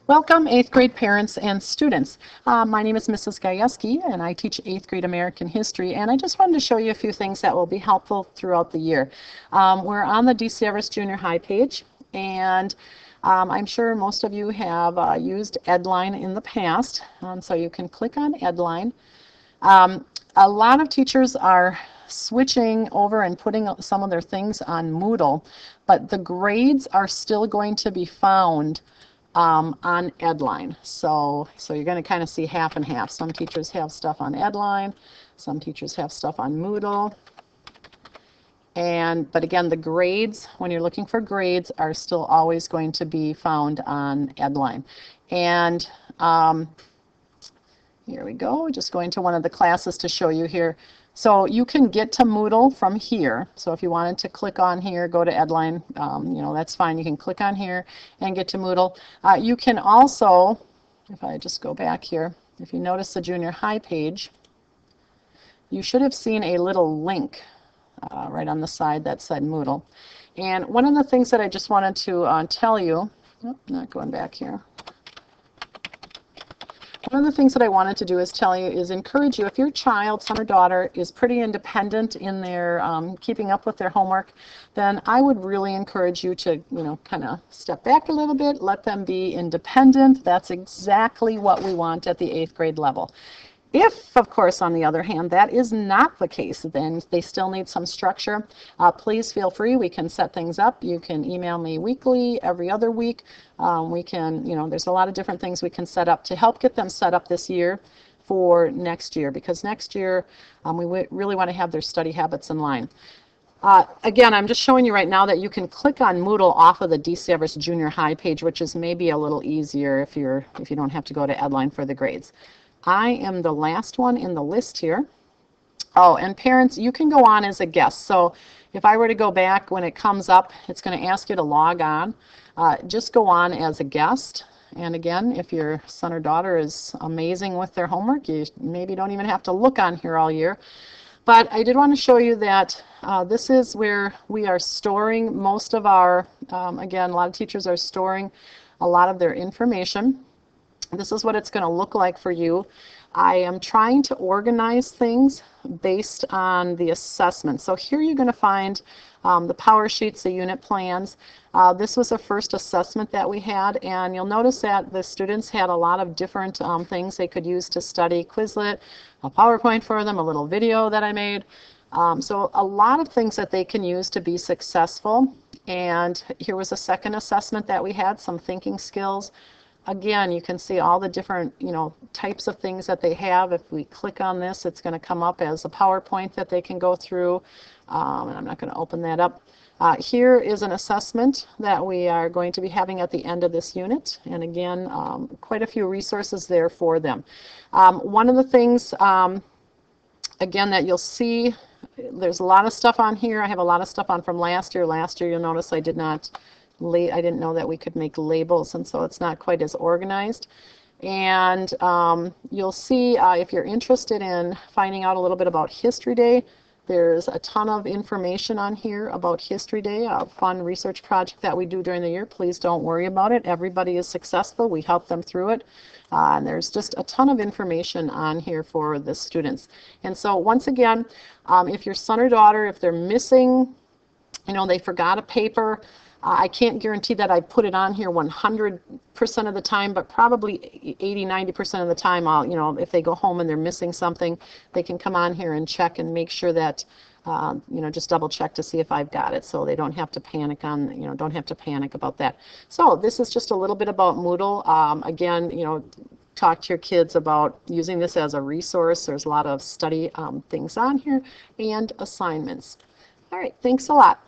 Welcome, 8th grade parents and students. My name is Mrs. Gajewski, and I teach 8th grade American history, and I just wanted to show you a few things that will be helpful throughout the year. We're on the DC Everest Junior High page, and I'm sure most of you have used Edline in the past, so you can click on Edline. A lot of teachers are switching over and putting some of their things on Moodle, but the grades are still going to be found on Edline. So you're going to kind of see half and half. Some teachers have stuff on Edline, some teachers have stuff on Moodle. But again, the grades, when you're looking for grades, are still always going to be found on Edline. And here we go, just going to one of the classes to show you here. So you can get to Moodle from here. So if you wanted to click on here, go to Edline, that's fine. You can click on here and get to Moodle. You can also, if I just go back here, if you notice the junior high page, you should have seen a little link right on the side that said Moodle. And one of the things that I just wanted to tell you, not going back here. One of the things that I wanted to do is encourage you, if your child, son or daughter, is pretty independent in their keeping up with their homework, then I would really encourage you to, kind of step back a little bit, let them be independent. That's exactly what we want at the 8th grade level. If, of course, on the other hand, that is not the case, then they still need some structure. Please feel free. We can set things up. You can email me weekly, every other week. We can, there's a lot of different things we can set up to help get them set up this year for next year, because next year we really want to have their study habits in line. Again, I'm just showing you right now that you can click on Moodle off of the DC Everest Junior High page, which is maybe a little easier if you don't have to go to Edline for the grades. I am the last one in the list here. Oh, and parents, you can go on as a guest. So if I were to go back, when it comes up, it's going to ask you to log on. Just go on as a guest. And again, if your son or daughter is amazing with their homework, you maybe don't even have to look on here all year. But I did want to show you that this is where we are storing most of our, again, a lot of teachers are storing a lot of their information. This is what it's going to look like for you. I am trying to organize things based on the assessment. So here you're going to find the power sheets, the unit plans. This was the first assessment that we had, and you'll notice that the students had a lot of different things they could use to study. Quizlet, a PowerPoint for them, a little video that I made. So a lot of things that they can use to be successful. And here was a second assessment that we had, some thinking skills. Again, you can see all the different, types of things that they have. If we click on this, it's going to come up as a PowerPoint that they can go through. And I'm not going to open that up. Here is an assessment that we are going to be having at the end of this unit. And again, quite a few resources there for them. One of the things, again, that you'll see, there's a lot of stuff on here. I have a lot of stuff on from last year. Last year, you'll notice I didn't know that we could make labels, and so it's not quite as organized. And you'll see if you're interested in finding out a little bit about History Day, there's a ton of information on here about History Day, a fun research project that we do during the year. Please don't worry about it. Everybody is successful. We help them through it. And there's just a ton of information on here for the students. And so once again, if your son or daughter, if they're missing, they forgot a paper, I can't guarantee that I put it on here 100% of the time, but probably 80–90% of the time, if they go home and they're missing something, they can come on here and check and make sure that, just double check to see if I've got it, so they don't have to panic don't have to panic about that. So this is just a little bit about Moodle. Again, talk to your kids about using this as a resource. There's a lot of study things on here and assignments. All right, thanks a lot.